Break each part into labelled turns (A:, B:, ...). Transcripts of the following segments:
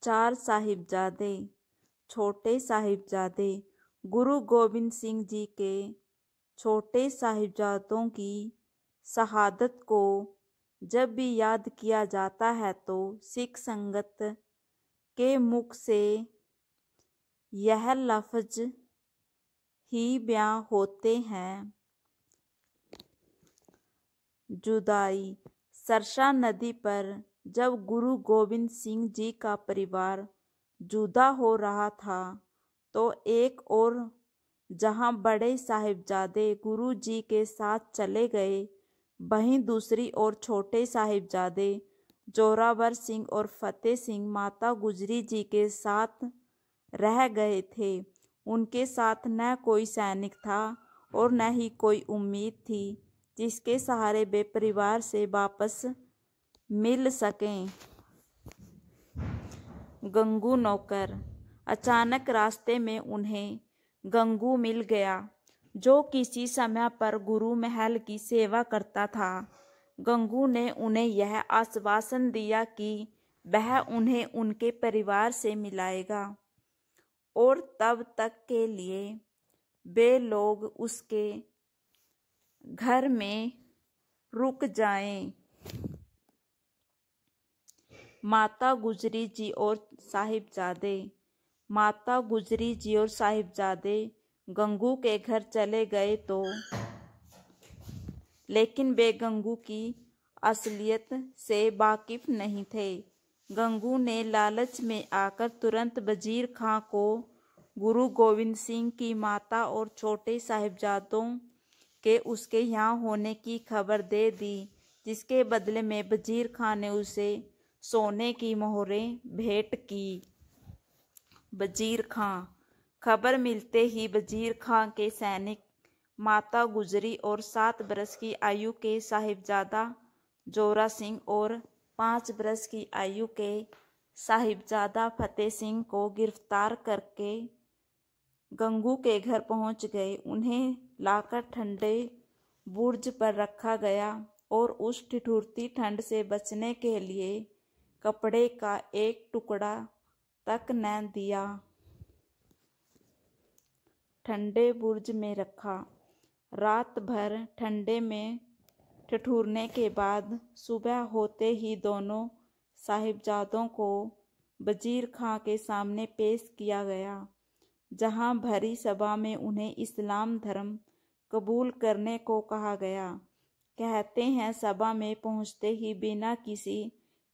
A: 4 साहिबजादे। छोटे साहिबजादे। गुरु गोबिंद सिंह जी के छोटे साहिबजादों की शहादत को जब भी याद किया जाता है तो सिख संगत के मुख से यह लफ्ज ही बयां होते हैं। जुदाई। सरसा नदी पर जब गुरु गोबिंद सिंह जी का परिवार जुदा हो रहा था तो एक और जहां बड़े साहिबजादे गुरु जी के साथ चले गए, वहीं दूसरी ओर छोटे साहिबजादे जोरावर सिंह और फतेह सिंह माता गुजरी जी के साथ रह गए थे। उनके साथ न कोई सैनिक था और न ही कोई उम्मीद थी जिसके सहारे वे परिवार से वापस मिल सकें। गंगू नौकर। अचानक रास्ते में उन्हें गंगू मिल गया जो किसी समय पर गुरु महल की सेवा करता था। गंगू ने उन्हें यह आश्वासन दिया कि वह उन्हें उनके परिवार से मिलाएगा और तब तक के लिए वे लोग उसके घर में रुक जाएं। माता गुजरी जी और साहिबजादे। माता गुजरी जी और साहिबजादे गंगू के घर चले गए तो लेकिन वे गंगू की असलियत से वाकिफ नहीं थे। गंगू ने लालच में आकर तुरंत वजीर खां को गुरु गोबिंद सिंह की माता और छोटे साहिबजादों के उसके यहाँ होने की खबर दे दी, जिसके बदले में वजीर खां ने उसे सोने की मोहरें भेंट की। वजीर खां। खबर मिलते ही वजीर खां के सैनिक माता गुजरी और 7 बरस की आयु के साहिबजादा जोरा सिंह और 5 बरस की आयु के साहिबजादा फतेह सिंह को गिरफ्तार करके गंगू के घर पहुंच गए। उन्हें लाकर ठंडे बुर्ज पर रखा गया और उस ठिठुरती ठंड से बचने के लिए कपड़े का एक टुकड़ा तक न दिया। ठंडे बुर्ज में रखा। रात भर ठंडे में ठिठुरने के बाद सुबह होते ही दोनों साहिबजादों को वजीर खां के सामने पेश किया गया, जहां भरी सभा में उन्हें इस्लाम धर्म कबूल करने को कहा गया। कहते हैं सभा में पहुंचते ही बिना किसी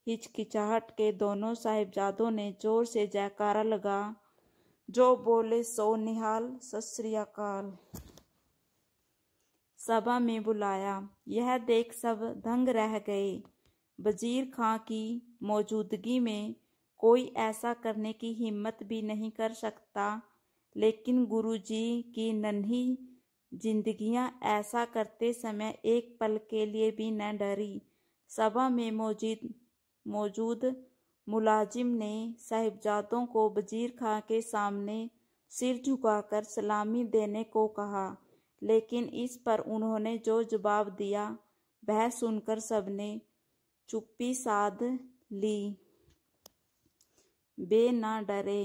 A: हिचकिचाहट के दोनों साहिबजादों ने जोर से जयकारा लगा, जो बोले सो निहाल सत श्री अकाल। सभा में बुलाया। यह देख सब दंग रह गए। वजीर खां की मौजूदगी में कोई ऐसा करने की हिम्मत भी नहीं कर सकता, लेकिन गुरुजी की नन्ही जिंदगियां ऐसा करते समय एक पल के लिए भी न डरी। सभा में मौजूद मुलाजिम ने साहिबजादों को वजीर खां के सामने सिर झुकाकर सलामी देने को कहा, लेकिन इस पर उन्होंने जो जवाब दिया वह सुनकर सबने चुप्पी साध ली। वे ना डरे।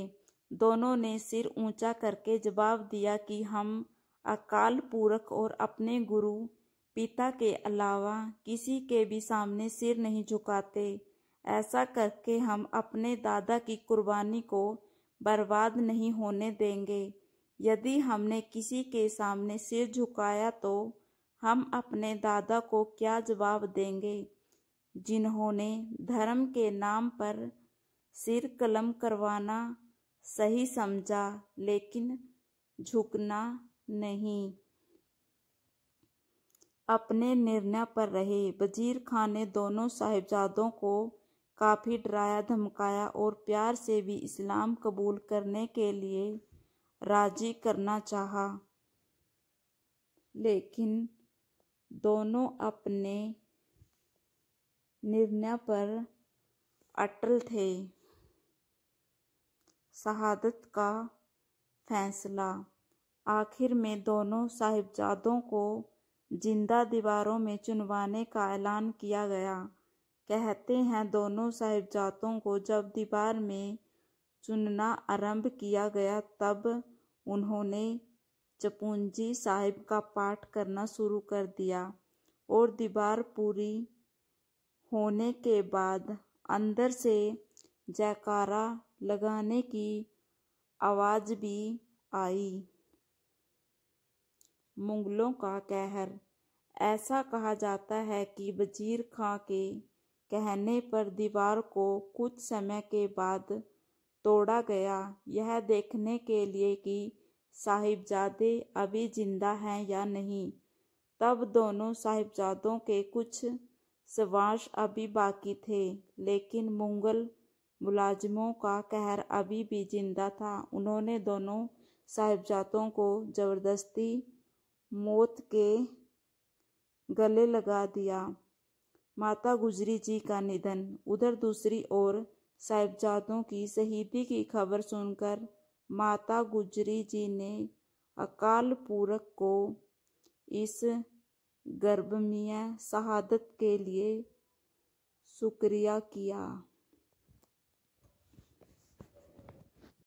A: दोनों ने सिर ऊंचा करके जवाब दिया कि हम अकाल पुरख और अपने गुरु पिता के अलावा किसी के भी सामने सिर नहीं झुकाते। ऐसा करके हम अपने दादा की कुर्बानी को बर्बाद नहीं होने देंगे। यदि हमने किसी के सामने सिर झुकाया तो हम अपने दादा को क्या जवाब देंगे, जिन्होंने धर्म के नाम पर सिर कलम करवाना सही समझा लेकिन झुकना नहीं। अपने निर्णय पर रहे। वजीर खां ने दोनों साहिबजादों को काफी डराया धमकाया और प्यार से भी इस्लाम कबूल करने के लिए राजी करना चाहा, लेकिन दोनों अपने निर्णय पर अटल थे। शहादत का फैसला। आखिर में दोनों साहिबजादों को जिंदा दीवारों में चुनवाने का ऐलान किया गया। कहते हैं दोनों साहिबजादों को जब दीवार में चुनना आरंभ किया गया तब उन्होंने जपुंजी साहिब का पाठ करना शुरू कर दिया और दीवार पूरी होने के बाद अंदर से जयकारा लगाने की आवाज़ भी आई। मुगलों का कहर। ऐसा कहा जाता है कि वजीर खां के कहने पर दीवार को कुछ समय के बाद तोड़ा गया, यह देखने के लिए कि साहिबजादे अभी जिंदा हैं या नहीं। तब दोनों साहिबजादों के कुछ श्वास अभी बाकी थे, लेकिन मुगल मुलाजिमों का कहर अभी भी जिंदा था। उन्होंने दोनों साहिबजादों को जबरदस्ती मौत के गले लगा दिया। माता गुजरी जी का निधन। उधर दूसरी ओर साहिबजादों की शहीदी की खबर सुनकर माता गुजरी जी ने अकाल पुरख को इस गर्भमीय शहादत के लिए शुक्रिया किया।